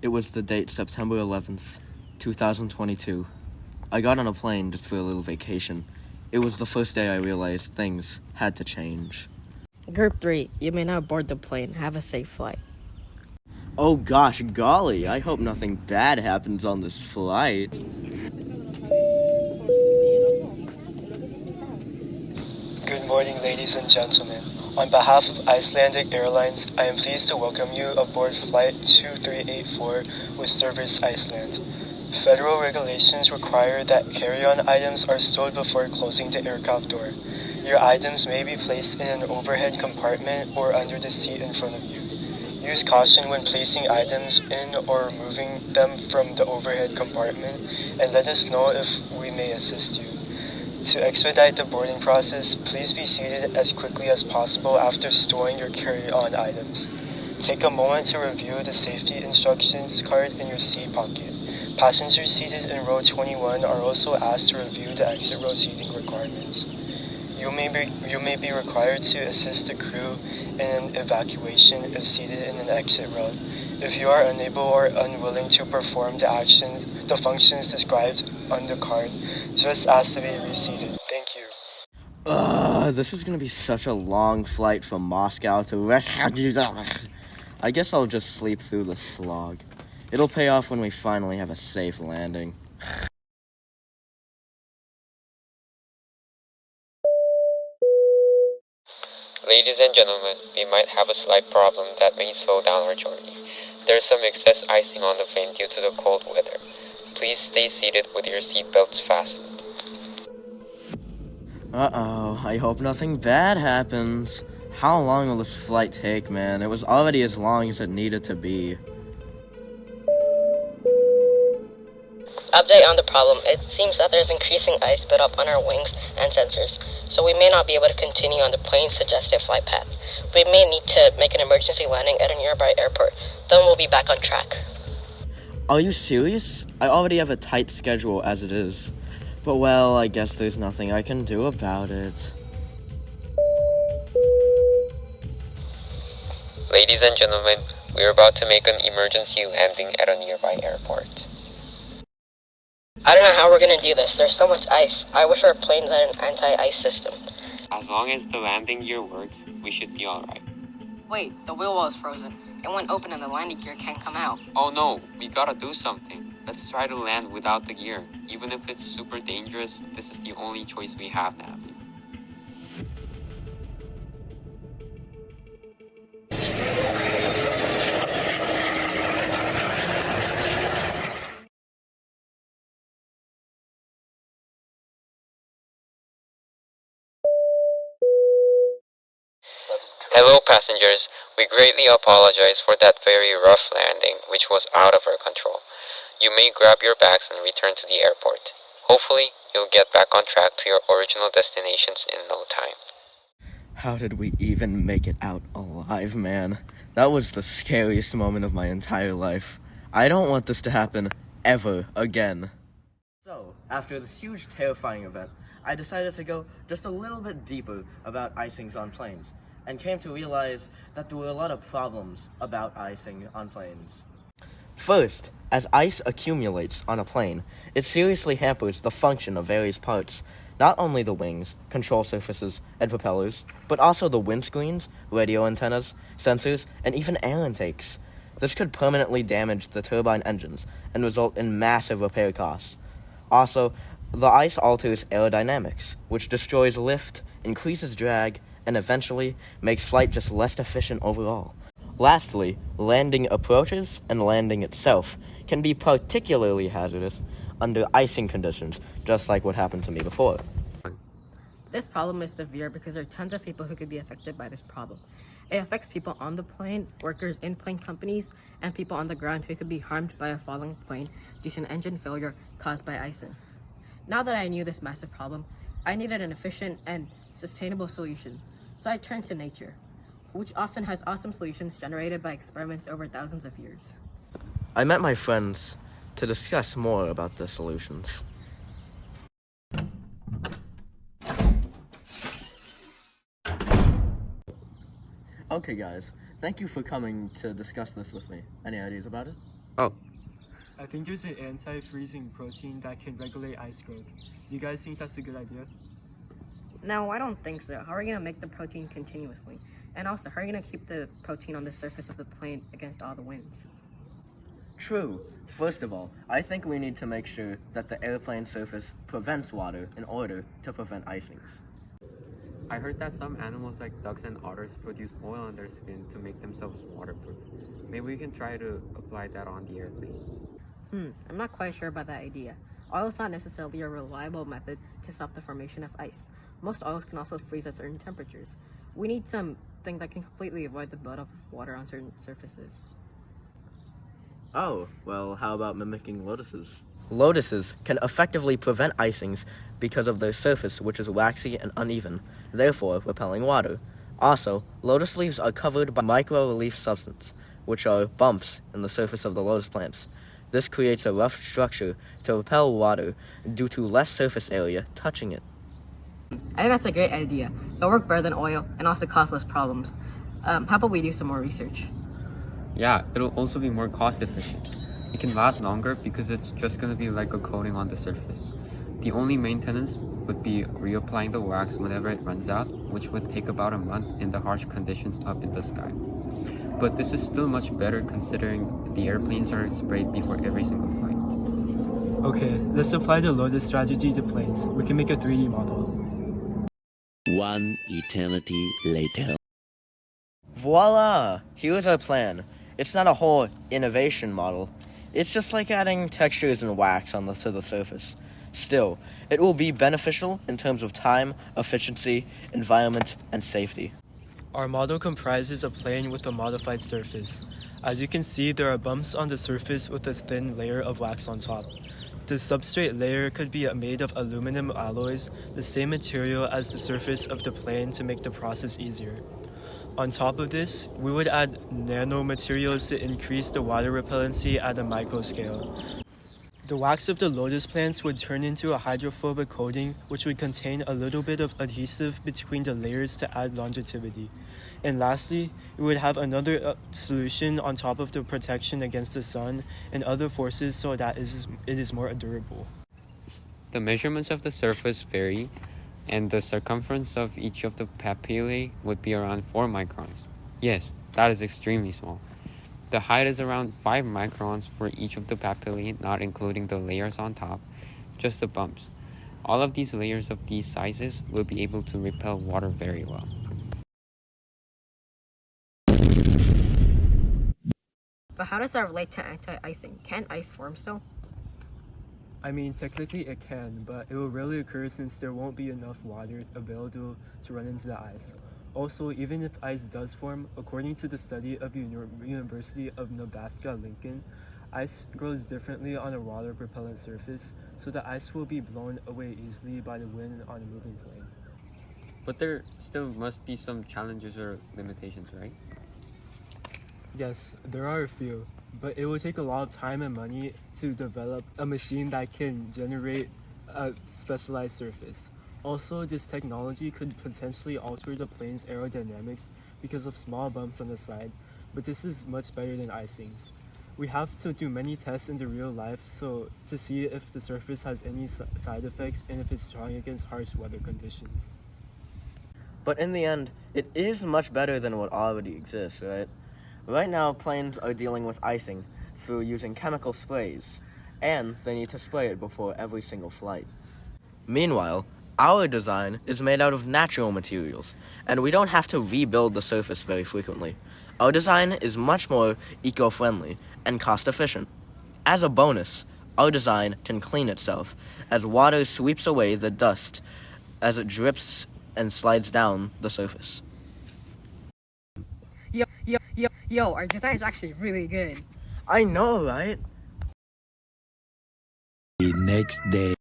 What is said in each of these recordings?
It was the date September 11th, 2022. I got on a plane just for a little vacation. It was the first day I realized things had to change. Group 3, you may now board the plane. Have a safe flight. Oh gosh, golly, I hope nothing bad happens on this flight. Good morning, ladies and gentlemen. On behalf of Icelandic Airlines, I am pleased to welcome you aboard Flight 2384 with Service Iceland. Federal regulations require that carry-on items are stored before closing the aircraft door. Your items may be placed in an overhead compartment or under the seat in front of you. Use caution when placing items in or removing them from the overhead compartment, and let us know if we may assist you. To expedite the boarding process, please be seated as quickly as possible after storing your carry-on items. Take a moment to review the safety instructions card in your seat pocket. Passengers seated in row 21 are also asked to review the exit row seating requirements. You may be required to assist the crew in an evacuation if seated in an exit row. If you are unable or unwilling to perform the functions described on the card, just ask to be reseated. Thank you. This is gonna be such a long flight from Moscow to I guess I'll just sleep through the slog. It'll pay off when we finally have a safe landing. Ladies and gentlemen, we might have a slight problem that may slow down our journey. There's some excess icing on the plane due to the cold weather. Please stay seated with your seatbelts fastened. Uh-oh, I hope nothing bad happens. How long will this flight take, man? It was already as long as it needed to be. Update on the problem. It seems that there's increasing ice buildup on our wings and sensors, so we may not be able to continue on the plane's suggested flight path. We may need to make an emergency landing at a nearby airport. Then we'll be back on track. Are you serious? I already have a tight schedule as it is. But well, I guess there's nothing I can do about it. Ladies and gentlemen, we're about to make an emergency landing at a nearby airport. I don't know how we're gonna do this. There's so much ice. I wish our planes had an anti-ice system. As long as the landing gear works, we should be alright. Wait, the wheel well is frozen. It went open and the landing gear can't come out. Oh no, we gotta do something. Let's try to land without the gear. Even if it's super dangerous, this is the only choice we have now. Hello passengers, we greatly apologize for that very rough landing, which was out of our control. You may grab your bags and return to the airport. Hopefully, you'll get back on track to your original destinations in no time. How did we even make it out alive, man? That was the scariest moment of my entire life. I don't want this to happen ever again. So, after this huge terrifying event, I decided to go just a little bit deeper about icings on planes, and came to realize that there were a lot of problems about icing on planes. First, as ice accumulates on a plane, it seriously hampers the function of various parts, not only the wings, control surfaces, and propellers, but also the windscreens, radio antennas, sensors, and even air intakes. This could permanently damage the turbine engines and result in massive repair costs. Also, the ice alters aerodynamics, which destroys lift, increases drag, and eventually makes flight just less efficient overall. Lastly, landing approaches and landing itself can be particularly hazardous under icing conditions, just like what happened to me before. This problem is severe because there are tons of people who could be affected by this problem. It affects people on the plane, workers in plane companies, and people on the ground who could be harmed by a falling plane due to an engine failure caused by icing. Now that I knew this massive problem, I needed an efficient and sustainable solution. So I turned to nature, which often has awesome solutions generated by experiments over thousands of years. I met my friends to discuss more about the solutions. Okay guys, thank you for coming to discuss this with me. Any ideas about it? Oh, I think there's an anti-freezing protein that can regulate ice growth. Do you guys think that's a good idea? No, I don't think so. How are you going to make the protein continuously? And also, how are you going to keep the protein on the surface of the plane against all the winds? True. First of all, I think we need to make sure that the airplane surface prevents water in order to prevent icings. I heard that some animals like ducks and otters produce oil on their skin to make themselves waterproof. Maybe we can try to apply that on the airplane. I'm not quite sure about that idea. Oil is not necessarily a reliable method to stop the formation of ice. Most oils can also freeze at certain temperatures. We need something that can completely avoid the buildup of water on certain surfaces. Oh, well, how about mimicking lotuses? Lotuses can effectively prevent icings because of their surface, which is waxy and uneven, therefore repelling water. Also, lotus leaves are covered by micro-relief substance, which are bumps in the surface of the lotus plants. This creates a rough structure to repel water due to less surface area touching it. I think that's a great idea. It'll work better than oil and also cause less problems. How about we do some more research? Yeah, it'll also be more cost efficient. It can last longer because it's just going to be like a coating on the surface. The only maintenance would be reapplying the wax whenever it runs out, which would take about a month in the harsh conditions up in the sky. But this is still much better considering the airplanes are sprayed before every single flight. Okay, let's apply the Lotus strategy to planes. We can make a 3D model. One eternity later. Voila! Here's our plan. It's not a whole innovation model. It's just like adding textures and wax to the surface. Still, it will be beneficial in terms of time, efficiency, environment, and safety. Our model comprises a plane with a modified surface. As you can see, there are bumps on the surface with a thin layer of wax on top. The substrate layer could be made of aluminum alloys, the same material as the surface of the plane to make the process easier. On top of this, we would add nanomaterials to increase the water repellency at a micro scale. The wax of the lotus plants would turn into a hydrophobic coating, which would contain a little bit of adhesive between the layers to add longevity. And lastly, we would have another solution on top of the protection against the sun and other forces so that it is more durable. The measurements of the surface vary, and the circumference of each of the papillae would be around 4 microns. Yes, that is extremely small. The height is around 5 microns for each of the papillae, not including the layers on top, just the bumps. All of these layers of these sizes will be able to repel water very well. But how does that relate to anti-icing? Can ice form still? I mean, technically it can, but it will rarely occur since there won't be enough water available to run into the ice. Also, even if ice does form, according to the study of University of Nebraska-Lincoln, ice grows differently on a water-repellent surface, so the ice will be blown away easily by the wind on a moving plane. But there still must be some challenges or limitations, right? Yes, there are a few, but it will take a lot of time and money to develop a machine that can generate a specialized surface. Also, this technology could potentially alter the plane's aerodynamics because of small bumps on the side, but this is much better than icings. We have to do many tests in the real life to see if the surface has any side effects and if it's strong against harsh weather conditions. But in the end, it is much better than what already exists, right? Right now, planes are dealing with icing through using chemical sprays, and they need to spray it before every single flight. Meanwhile, our design is made out of natural materials, and we don't have to rebuild the surface very frequently. Our design is much more eco-friendly and cost-efficient. As a bonus, our design can clean itself as water sweeps away the dust as it drips and slides down the surface. Yo, our design is actually really good. I know, right? The next day.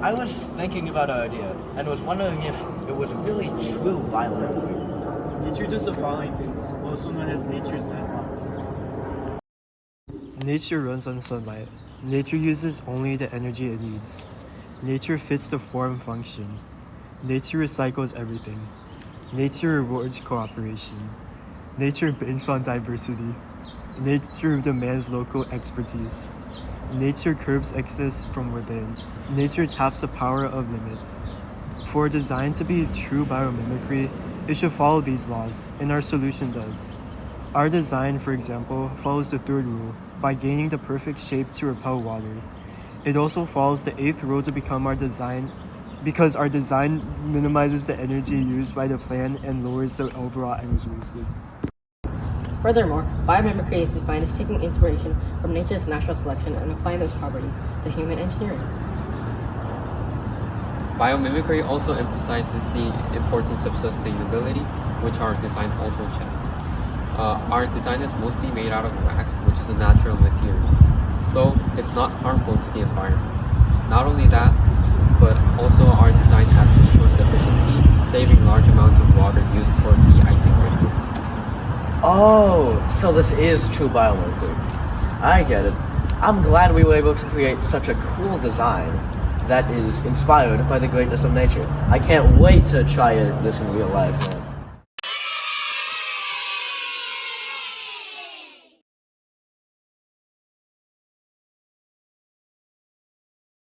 I was thinking about our idea and was wondering if it was really true biomimicry. Nature does the following things, also known as nature's 9 laws. Nature runs on sunlight. Nature uses only the energy it needs. Nature fits the form function. Nature recycles everything. Nature rewards cooperation. Nature banks on diversity. Nature demands local expertise. Nature curbs excess from within. Nature taps the power of limits. For design to be true biomimicry, it should follow these laws, and our solution does. Our design, for example, follows the third rule by gaining the perfect shape to repel water. It also follows the eighth rule to become our design because our design minimizes the energy used by the plant and lowers the overall energy wasted. Furthermore, biomimicry is defined as taking inspiration from nature's natural selection and applying those properties to human engineering. Biomimicry also emphasizes the importance of sustainability, which our design also checks. Our design is mostly made out of wax, which is a natural material, so it's not harmful to the environment. Not only that, but also our design has resource efficiency, saving large amounts of water used for de-icing liquids. Oh, so this is true biomimicry. I get it. I'm glad we were able to create such a cool design that is inspired by the greatness of nature. I can't wait to try this in real life, man.